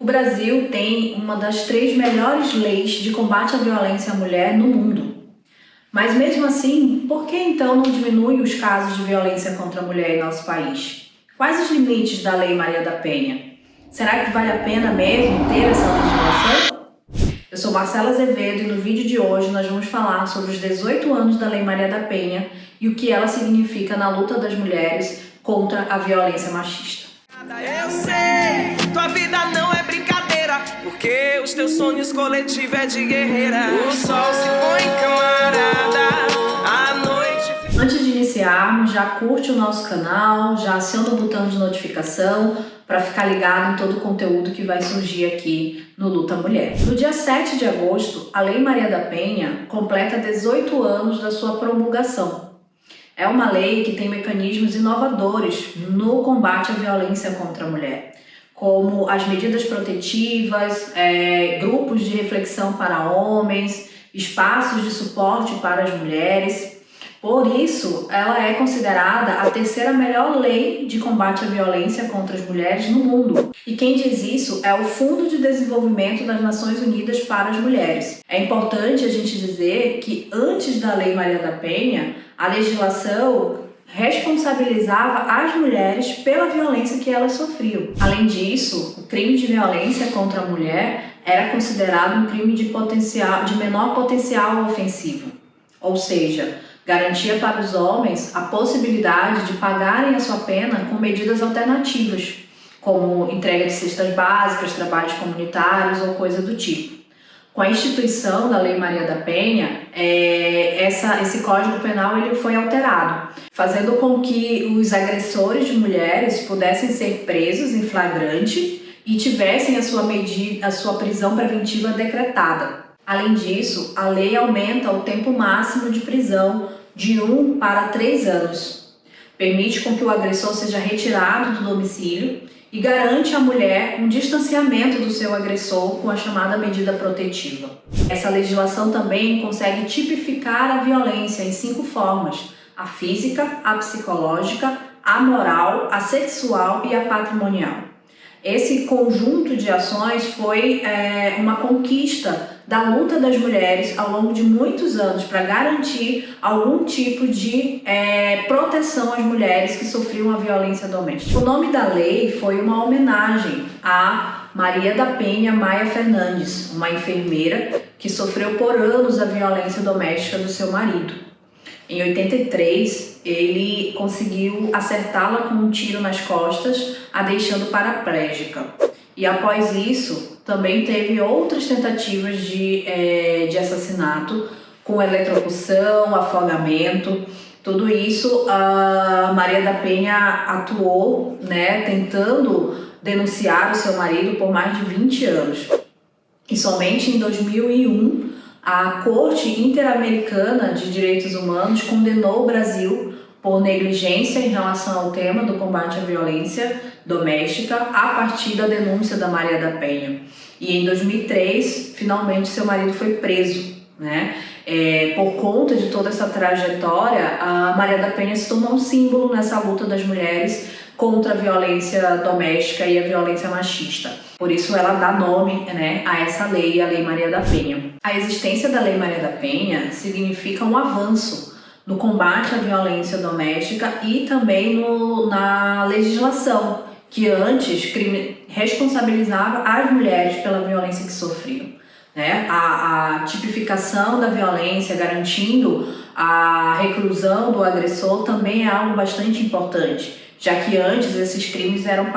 O Brasil tem uma das 3 melhores leis de combate à violência à mulher no mundo. Mas mesmo assim, por que então não diminui os casos de violência contra a mulher em nosso país? Quais os limites da Lei Maria da Penha? Será que vale a pena mesmo ter essa legislação? Eu sou Marcela Azevedo e no vídeo de hoje nós vamos falar sobre os 18 anos da Lei Maria da Penha e o que ela significa na luta das mulheres contra a violência machista. Eu sei, tua vida não é brincadeira, porque os teus sonhos coletivos é de guerreira. O sol se põe camarada, a noite... Antes de iniciarmos, já curte o nosso canal, já aciona o botão de notificação para ficar ligado em todo o conteúdo que vai surgir aqui no Luta Mulher. No dia 7 de agosto, a Lei Maria da Penha completa 18 anos da sua promulgação. É uma lei que tem mecanismos inovadores no combate à violência contra a mulher, como as medidas protetivas, grupos de reflexão para homens, espaços de suporte para as mulheres. Por isso, ela é considerada a 3ª melhor lei de combate à violência contra as mulheres no mundo. E quem diz isso é o Fundo de Desenvolvimento das Nações Unidas para as Mulheres. É importante a gente dizer que antes da Lei Maria da Penha, a legislação responsabilizava as mulheres pela violência que elas sofriam. Além disso, o crime de violência contra a mulher era considerado um crime de menor potencial ofensivo. Ou seja, garantia para os homens a possibilidade de pagarem a sua pena com medidas alternativas, como entrega de cestas básicas, trabalhos comunitários ou coisa do tipo. Com a instituição da Lei Maria da Penha, esse Código Penal ele foi alterado, fazendo com que os agressores de mulheres pudessem ser presos em flagrante e tivessem a sua prisão preventiva decretada. Além disso, a lei aumenta o tempo máximo de prisão de 1 para 3 anos, permite com que o agressor seja retirado do domicílio e garante à mulher um distanciamento do seu agressor com a chamada medida protetiva. Essa legislação também consegue tipificar a violência em 5 formas: a física, a psicológica, a moral, a sexual e a patrimonial. Esse conjunto de ações foi uma conquista da luta das mulheres ao longo de muitos anos para garantir algum tipo de proteção às mulheres que sofriam a violência doméstica. O nome da lei foi uma homenagem a Maria da Penha Maia Fernandes, uma enfermeira que sofreu por anos a violência doméstica do seu marido. Em 83, ele conseguiu acertá-la com um tiro nas costas, a deixando paraplégica. E após isso, também teve outras tentativas de assassinato, com eletrocução, afogamento. Tudo isso a Maria da Penha atuou, tentando denunciar o seu marido por mais de 20 anos. E somente em 2001, a Corte Interamericana de Direitos Humanos condenou o Brasil por negligência em relação ao tema do combate à violência doméstica a partir da denúncia da Maria da Penha. E em 2003, finalmente, seu marido foi preso, por conta de toda essa trajetória, a Maria da Penha se tornou um símbolo nessa luta das mulheres contra a violência doméstica e a violência machista. Por isso ela dá nome a essa lei, a Lei Maria da Penha. A existência da Lei Maria da Penha significa um avanço no combate à violência doméstica e também na legislação, que antes responsabilizava as mulheres pela violência que sofriam. A tipificação da violência, garantindo a reclusão do agressor, também é algo bastante importante, já que antes esses crimes eram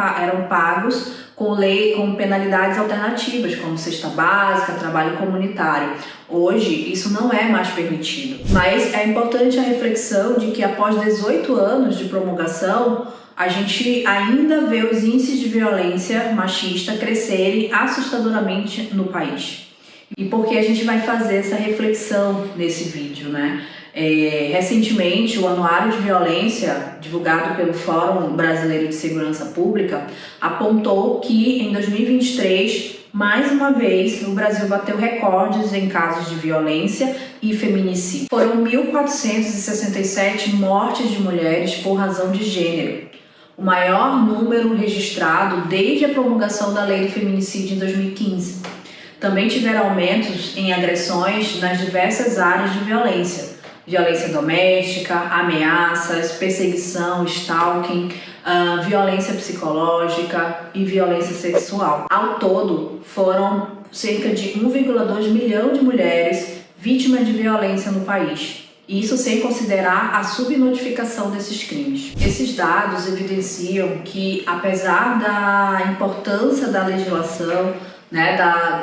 pagos com penalidades alternativas, como cesta básica, trabalho comunitário. Hoje, isso não é mais permitido. Mas é importante a reflexão de que após 18 anos de promulgação, a gente ainda vê os índices de violência machista crescerem assustadoramente no país. E por que a gente vai fazer essa reflexão nesse vídeo, Recentemente, o Anuário de Violência, divulgado pelo Fórum Brasileiro de Segurança Pública, apontou que em 2023, mais uma vez, o Brasil bateu recordes em casos de violência e feminicídio. Foram 1.467 mortes de mulheres por razão de gênero, o maior número registrado desde a promulgação da Lei do Feminicídio em 2015. Também tiveram aumentos em agressões nas diversas áreas de violência: violência doméstica, ameaças, perseguição, stalking, violência psicológica e violência sexual. Ao todo, foram cerca de 1,2 milhão de mulheres vítimas de violência no país. Isso sem considerar a subnotificação desses crimes. Esses dados evidenciam que, apesar da importância da legislação,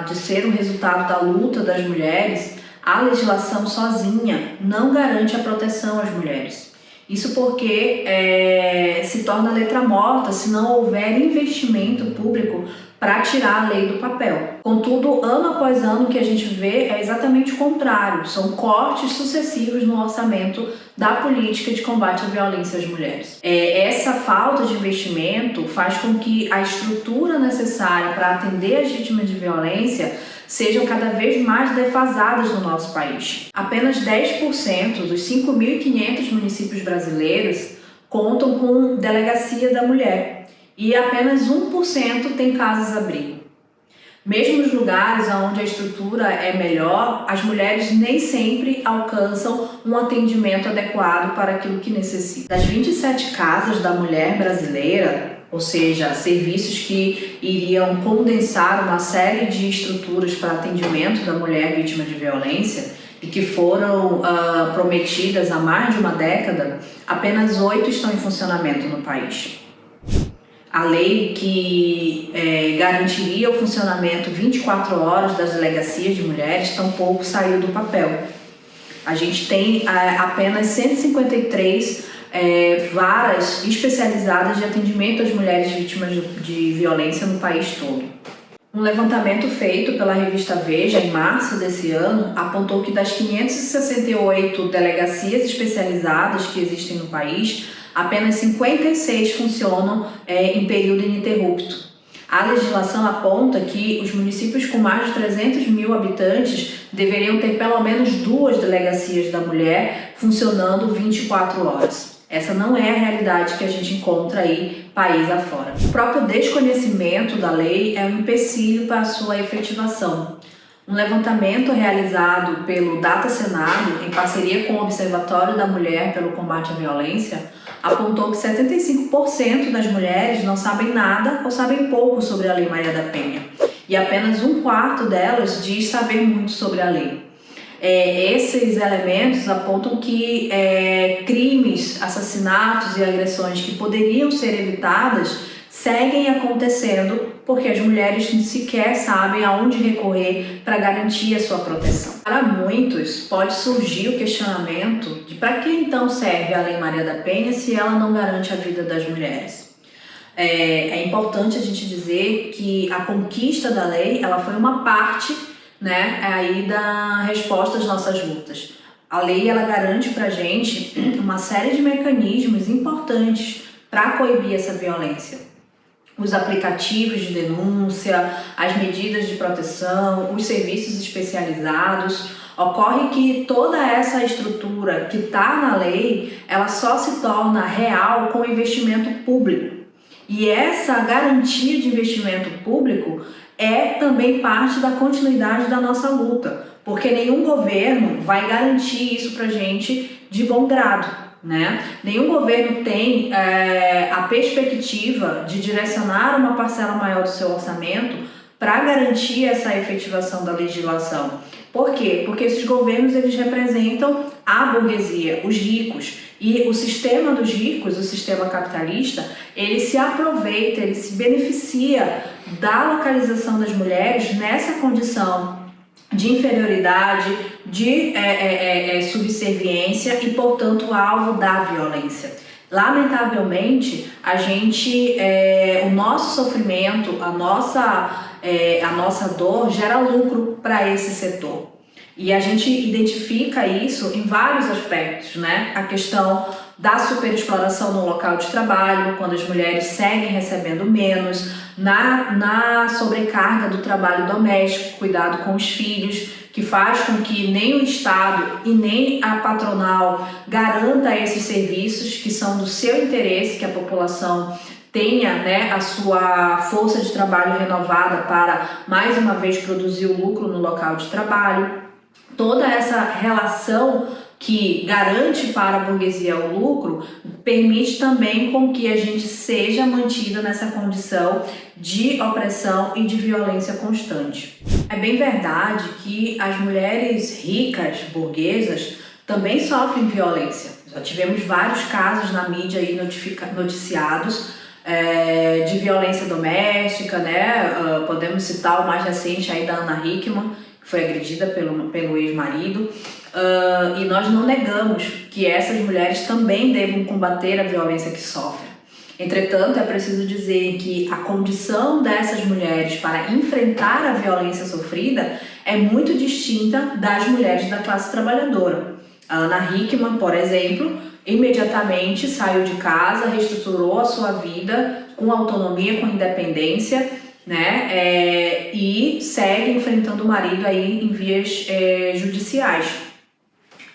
de ser um resultado da luta das mulheres, a legislação sozinha não garante a proteção às mulheres. Isso porque se torna letra morta se não houver investimento público para tirar a lei do papel. Contudo, ano após ano, o que a gente vê é exatamente o contrário. São cortes sucessivos no orçamento da política de combate à violência às mulheres. Essa falta de investimento faz com que a estrutura necessária para atender as vítimas de violência sejam cada vez mais defasadas no nosso país. Apenas 10% dos 5.500 municípios brasileiros contam com delegacia da mulher e apenas 1% tem casas-abrigo. Mesmo nos lugares onde a estrutura é melhor, as mulheres nem sempre alcançam um atendimento adequado para aquilo que necessitam. Das 27 casas da mulher brasileira, ou seja, serviços que iriam condensar uma série de estruturas para atendimento da mulher vítima de violência e que foram prometidas há mais de uma década, apenas 8 estão em funcionamento no país. A lei que garantiria o funcionamento 24 horas das delegacias de mulheres tampouco saiu do papel. A gente tem apenas 153 varas especializadas de atendimento às mulheres vítimas de violência no país todo. Um levantamento feito pela revista Veja em março desse ano apontou que das 568 delegacias especializadas que existem no país, apenas 56 funcionam em período ininterrupto. A legislação aponta que os municípios com mais de 300 mil habitantes deveriam ter pelo menos 2 delegacias da mulher funcionando 24 horas. Essa não é a realidade que a gente encontra aí país afora. O próprio desconhecimento da lei é um empecilho para a sua efetivação. Um levantamento realizado pelo Data Senado, em parceria com o Observatório da Mulher pelo Combate à Violência, apontou que 75% das mulheres não sabem nada ou sabem pouco sobre a Lei Maria da Penha. E apenas 1/4 delas diz saber muito sobre a lei. Esses elementos apontam que crimes, assassinatos e agressões que poderiam ser evitadas seguem acontecendo porque as mulheres sequer sabem aonde recorrer para garantir a sua proteção. Para muitos, pode surgir o questionamento de para que então serve a Lei Maria da Penha se ela não garante a vida das mulheres. É importante a gente dizer que a conquista da lei ela foi uma parte aí da resposta às nossas lutas. A lei ela garante para a gente uma série de mecanismos importantes para coibir essa violência. Os aplicativos de denúncia, as medidas de proteção, os serviços especializados. Ocorre que toda essa estrutura que está na lei, ela só se torna real com investimento público. E essa garantia de investimento público é também parte da continuidade da nossa luta, porque nenhum governo vai garantir isso pra gente de bom grado, Nenhum governo tem a perspectiva de direcionar uma parcela maior do seu orçamento para garantir essa efetivação da legislação. Por quê? Porque esses governos eles representam a burguesia, os ricos. E o sistema dos ricos, o sistema capitalista, ele se aproveita, ele se beneficia da localização das mulheres nessa condição de inferioridade, de subserviência e, portanto, alvo da violência. Lamentavelmente, o nosso sofrimento, a nossa dor gera lucro para esse setor. E a gente identifica isso em vários aspectos, A questão da superexploração no local de trabalho, quando as mulheres seguem recebendo menos, na sobrecarga do trabalho doméstico, cuidado com os filhos, que faz com que nem o Estado e nem a patronal garanta esses serviços que são do seu interesse, que a população tenha, né, a sua força de trabalho renovada para, mais uma vez, produzir o lucro no local de trabalho. Toda essa relação que garante para a burguesia o lucro permite também com que a gente seja mantida nessa condição de opressão e de violência constante. É bem verdade que as mulheres ricas, burguesas, também sofrem violência. Já tivemos vários casos na mídia aí noticiados de violência doméstica, né? Podemos citar o mais recente aí da Ana Hickman, que foi agredida pelo ex-marido. E nós não negamos que essas mulheres também devam combater a violência que sofrem. Entretanto, é preciso dizer que a condição dessas mulheres para enfrentar a violência sofrida é muito distinta das mulheres da classe trabalhadora. A Ana Hickman, por exemplo, imediatamente saiu de casa, reestruturou a sua vida com autonomia, com independência, né? E segue enfrentando o marido aí em vias judiciais.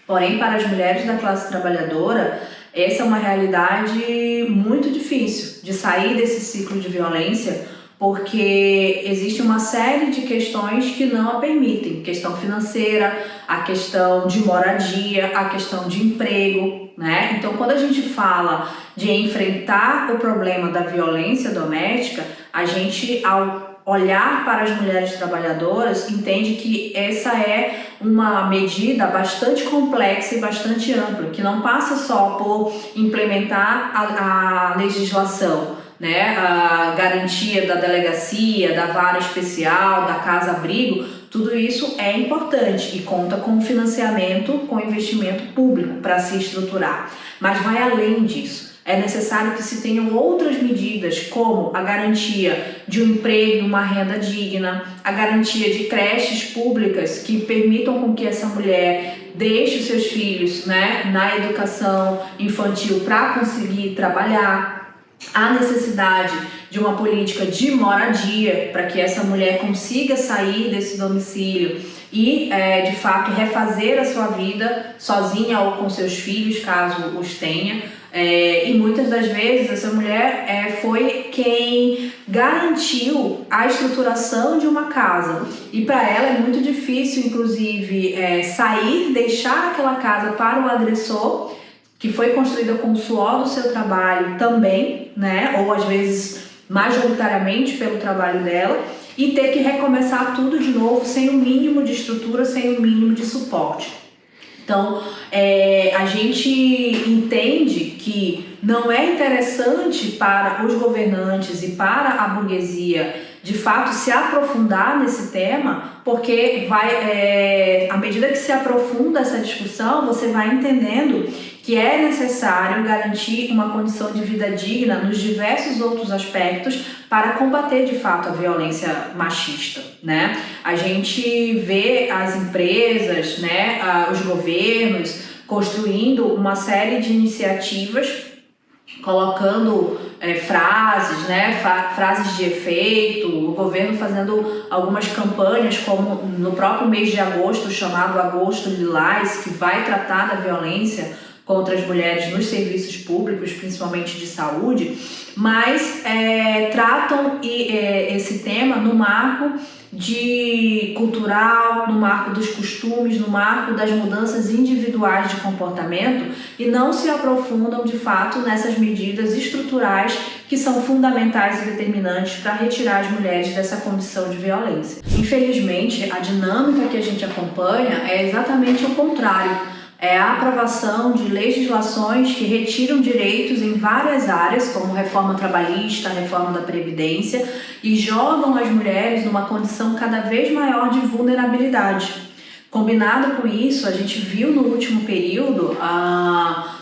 Porém, para as mulheres da classe trabalhadora, essa é uma realidade muito difícil de sair desse ciclo de violência, porque existe uma série de questões que não a permitem. Questão financeira, a questão de moradia, a questão de emprego, né? Então, quando a gente fala de enfrentar o problema da violência doméstica, a gente, ao olhar para as mulheres trabalhadoras, entende que essa é uma medida bastante complexa e bastante ampla, que não passa só por implementar a legislação, né, a garantia da delegacia, da vara especial, da casa-abrigo. Tudo isso é importante e conta com financiamento, com investimento público para se estruturar, mas vai além disso. É necessário que se tenham outras medidas, como a garantia de um emprego, uma renda digna, a garantia de creches públicas que permitam com que essa mulher deixe os seus filhos, né, na educação infantil para conseguir trabalhar. A necessidade de uma política de moradia para que essa mulher consiga sair desse domicílio e, de fato, refazer a sua vida sozinha ou com seus filhos, caso os tenha. E muitas das vezes essa mulher foi quem garantiu a estruturação de uma casa, e para ela é muito difícil, inclusive, sair, deixar aquela casa para o agressor, que foi construída com o suor do seu trabalho também, né? Ou às vezes majoritariamente pelo trabalho dela, e ter que recomeçar tudo de novo sem o mínimo de estrutura, sem o mínimo de suporte. Então, a gente entende que não é interessante para os governantes e para a burguesia, de fato, se aprofundar nesse tema, porque à medida que se aprofunda essa discussão, você vai entendendo que é necessário garantir uma condição de vida digna nos diversos outros aspectos para combater de fato a violência machista, né? A gente vê as empresas, né, os governos construindo uma série de iniciativas, colocando frases, né, frases de efeito, o governo fazendo algumas campanhas, como no próprio mês de agosto, chamado Agosto Lilás, que vai tratar da violência contra as mulheres nos serviços públicos, principalmente de saúde, mas tratam esse tema no marco cultural, no marco dos costumes, no marco das mudanças individuais de comportamento, e não se aprofundam de fato nessas medidas estruturais que são fundamentais e determinantes para retirar as mulheres dessa condição de violência. Infelizmente, a dinâmica que a gente acompanha é exatamente o contrário. É a aprovação de legislações que retiram direitos em várias áreas, como reforma trabalhista, reforma da Previdência, e jogam as mulheres numa condição cada vez maior de vulnerabilidade. Combinado com isso, a gente viu no último período,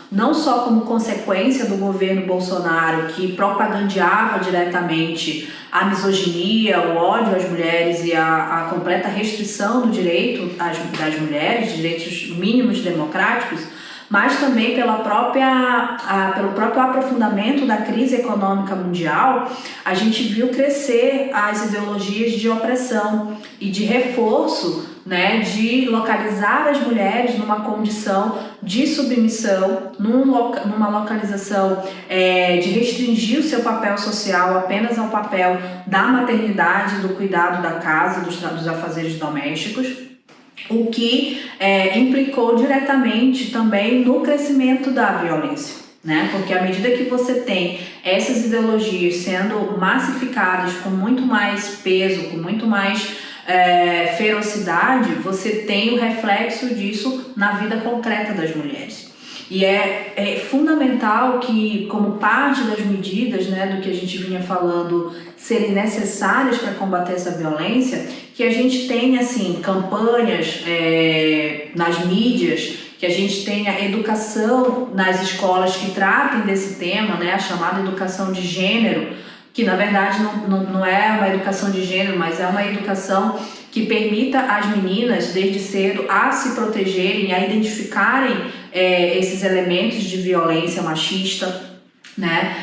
não só como consequência do governo Bolsonaro, que propagandeava diretamente a misoginia, o ódio às mulheres e a completa restrição do direito das mulheres, direitos mínimos democráticos, mas também pelo próprio aprofundamento da crise econômica mundial, a gente viu crescer as ideologias de opressão e de reforço, né, de localizar as mulheres numa condição de submissão, numa localização de restringir o seu papel social apenas ao papel da maternidade, do cuidado da casa, dos afazeres domésticos, o que implicou diretamente também no crescimento da violência, né? Porque à medida que você tem essas ideologias sendo massificadas com muito mais peso, com muito mais ferocidade, você tem o reflexo disso na vida concreta das mulheres. E é fundamental que, como parte das medidas, né, do que a gente vinha falando, serem necessárias para combater essa violência, que a gente tenha assim, campanhas nas mídias, que a gente tenha educação nas escolas que tratem desse tema, né, a chamada educação de gênero, que na verdade não é uma educação de gênero, mas é uma educação que permita às meninas, desde cedo, a se protegerem, a identificarem esses elementos de violência machista, né?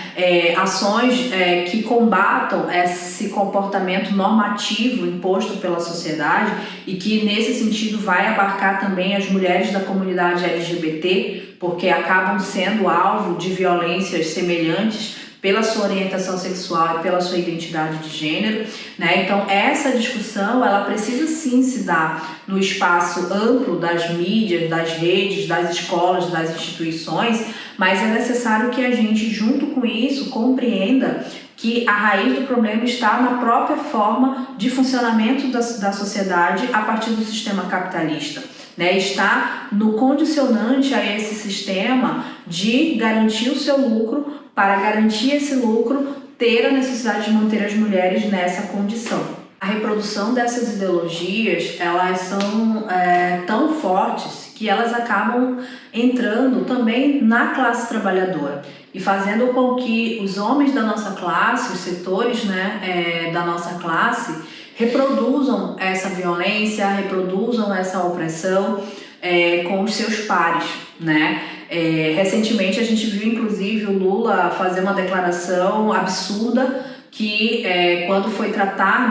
Ações que combatam esse comportamento normativo imposto pela sociedade e que nesse sentido vai abarcar também as mulheres da comunidade LGBT, porque acabam sendo alvo de violências semelhantes pela sua orientação sexual e pela sua identidade de gênero, né? Então essa discussão ela precisa sim se dar no espaço amplo das mídias, das redes, das escolas, das instituições, mas é necessário que a gente, junto com isso, compreenda que a raiz do problema está na própria forma de funcionamento da sociedade a partir do sistema capitalista, né? Está no condicionante a esse sistema de garantir o seu lucro, para garantir esse lucro, ter a necessidade de manter as mulheres nessa condição. A reprodução dessas ideologias, elas são tão fortes que elas acabam entrando também na classe trabalhadora e fazendo com que os homens da nossa classe, os setores, né, da nossa classe, reproduzam essa violência, reproduzam essa opressão com os seus pares, né? Recentemente a gente viu inclusive o Lula fazer uma declaração absurda que quando foi tratar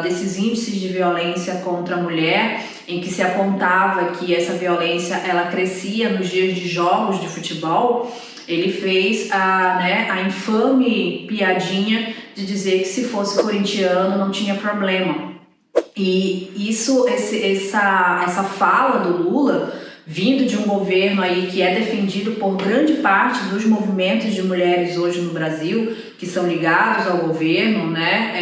desses índices de violência contra a mulher, em que se apontava que essa violência ela crescia nos dias de jogos de futebol, ele fez a infame piadinha de dizer que se fosse corintiano não tinha problema. E essa fala do Lula, vindo de um governo aí que é defendido por grande parte dos movimentos de mulheres hoje no Brasil, que são ligados ao governo, né,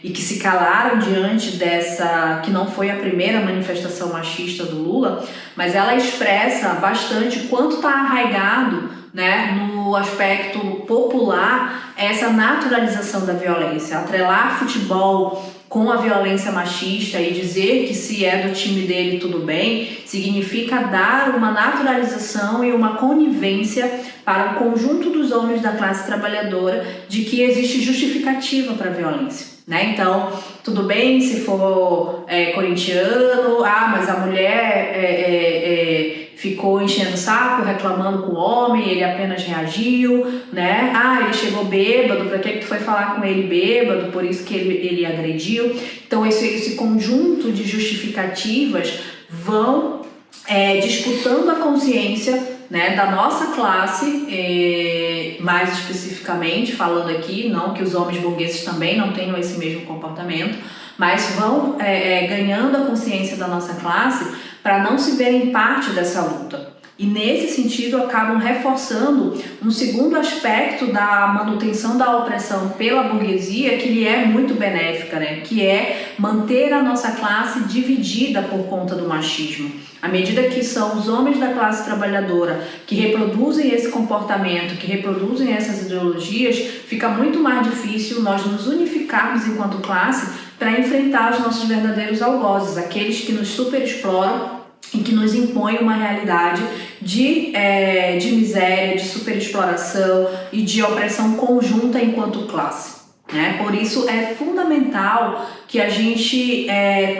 e que se calaram diante dessa, que não foi a primeira manifestação machista do Lula, mas ela expressa bastante quanto está arraigado, né, no aspecto popular essa naturalização da violência, atrelar futebol com a violência machista e dizer que se é do time dele tudo bem, significa dar uma naturalização e uma conivência para o conjunto dos homens da classe trabalhadora de que existe justificativa para a violência, né? Então, tudo bem se for corintiano, mas a mulher ficou enchendo o saco, reclamando com o homem, ele apenas reagiu, né? Ele chegou bêbado, pra que tu foi falar com ele bêbado, por isso que ele agrediu. Então esse conjunto de justificativas vão disputando a consciência, né, da nossa classe, mais especificamente falando aqui, não que os homens burgueses também não tenham esse mesmo comportamento, mas vão ganhando a consciência da nossa classe para não se verem parte dessa luta. E nesse sentido acabam reforçando um segundo aspecto da manutenção da opressão pela burguesia, que lhe é muito benéfica, né? Que é manter a nossa classe dividida por conta do machismo. À medida que são os homens da classe trabalhadora que reproduzem esse comportamento, que reproduzem essas ideologias, fica muito mais difícil nós nos unificarmos enquanto classe para enfrentar os nossos verdadeiros algozes, aqueles que nos superexploram e que nos impõem uma realidade de miséria, de superexploração e de opressão conjunta enquanto classe, né? Por isso é fundamental que a gente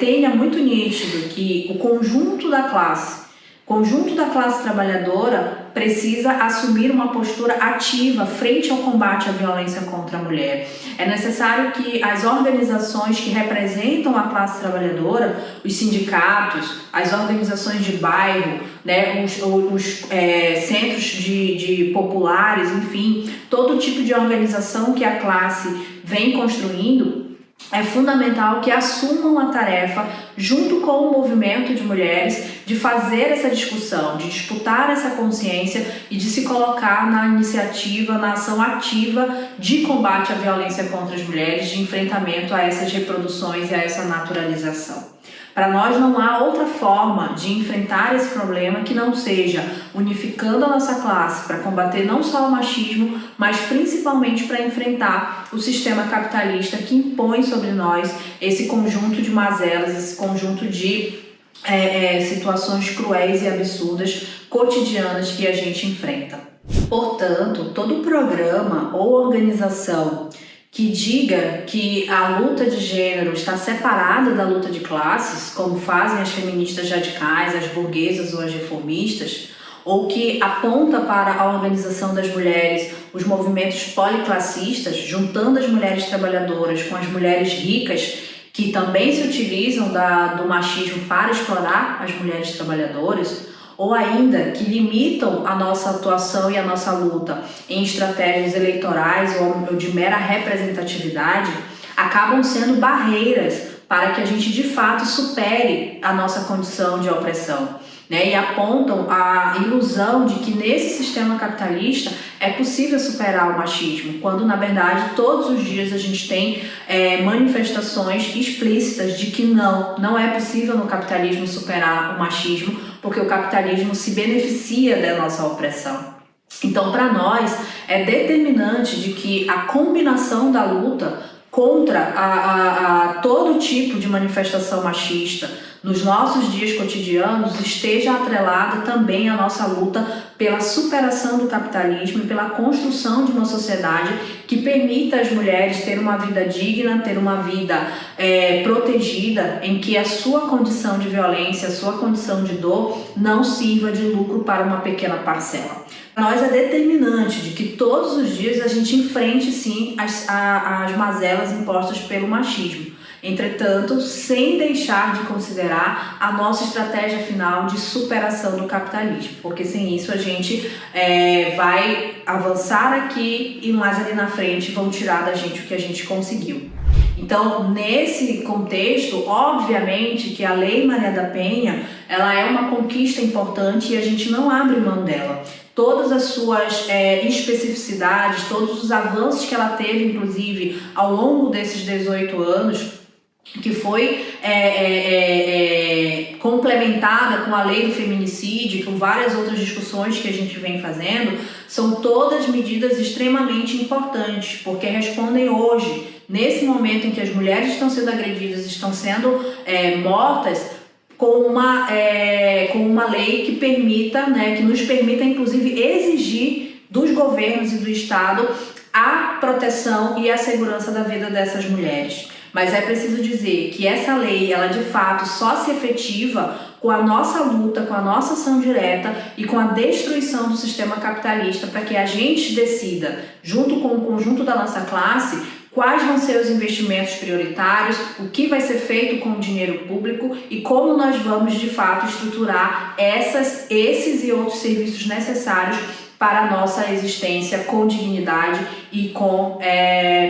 tenha muito nítido que o conjunto da classe, conjunto da classe trabalhadora precisa assumir uma postura ativa frente ao combate à violência contra a mulher. É necessário que as organizações que representam a classe trabalhadora, os sindicatos, as organizações de bairro, né, os centros de populares, enfim, todo tipo de organização que a classe vem construindo, é fundamental que assumam a tarefa, junto com o movimento de mulheres, de fazer essa discussão, de disputar essa consciência e de se colocar na iniciativa, na ação ativa de combate à violência contra as mulheres, de enfrentamento a essas reproduções e a essa naturalização. Para nós não há outra forma de enfrentar esse problema que não seja unificando a nossa classe para combater não só o machismo, mas principalmente para enfrentar o sistema capitalista que impõe sobre nós esse conjunto de mazelas, esse conjunto de situações cruéis e absurdas cotidianas que a gente enfrenta. Portanto, todo programa ou organização que diga que a luta de gênero está separada da luta de classes, como fazem as feministas radicais, as burguesas ou as reformistas, ou que aponta para a organização das mulheres os movimentos policlassistas, juntando as mulheres trabalhadoras com as mulheres ricas, que também se utilizam do machismo para explorar as mulheres trabalhadoras, ou ainda que limitam a nossa atuação e a nossa luta em estratégias eleitorais ou de mera representatividade, acabam sendo barreiras para que a gente de fato supere a nossa condição de opressão, né? E apontam a ilusão de que nesse sistema capitalista é possível superar o machismo, quando na verdade todos os dias a gente tem manifestações explícitas de que não é possível no capitalismo superar o machismo, porque o capitalismo se beneficia da nossa opressão. Então, para nós, é determinante de que a combinação da luta contra todo tipo de manifestação machista nos nossos dias cotidianos esteja atrelada também à nossa luta pela superação do capitalismo e pela construção de uma sociedade que permita às mulheres ter uma vida digna, ter uma vida protegida, em que a sua condição de violência, a sua condição de dor não sirva de lucro para uma pequena parcela. Para nós é determinante de que todos os dias a gente enfrente sim as mazelas impostas pelo machismo. Entretanto, sem deixar de considerar a nossa estratégia final de superação do capitalismo, porque sem isso a gente vai avançar aqui e mais ali na frente vão tirar da gente o que a gente conseguiu. Então, nesse contexto, obviamente que a Lei Maria da Penha, ela é uma conquista importante e a gente não abre mão dela. Todas as suas especificidades, todos os avanços que ela teve, inclusive, ao longo desses 18 anos, que foi complementada com a lei do feminicídio, com várias outras discussões que a gente vem fazendo, são todas medidas extremamente importantes, porque respondem hoje, nesse momento em que as mulheres estão sendo agredidas, estão sendo mortas, com uma lei que permita, que nos permita, inclusive, exigir dos governos e do Estado a proteção e a segurança da vida dessas mulheres. Mas é preciso dizer que essa lei, ela de fato só se efetiva com a nossa luta, com a nossa ação direta e com a destruição do sistema capitalista, para que a gente decida, junto com o conjunto da nossa classe, quais vão ser os investimentos prioritários, o que vai ser feito com o dinheiro público e como nós vamos de fato estruturar esses e outros serviços necessários para a nossa existência com dignidade e com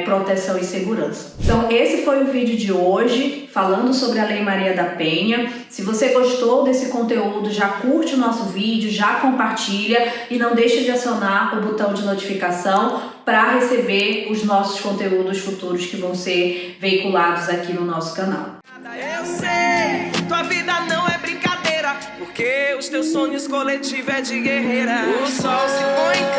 proteção e segurança. Então esse foi o vídeo de hoje, falando sobre a Lei Maria da Penha. Se você gostou desse conteúdo, já curte o nosso vídeo, já compartilha e não deixe de acionar o botão de notificação para receber os nossos conteúdos futuros que vão ser veiculados aqui no nosso canal. Eu sei, tua vida não é brincadeira, porque os teus sonhos coletivos é de guerreira. O sol se põe em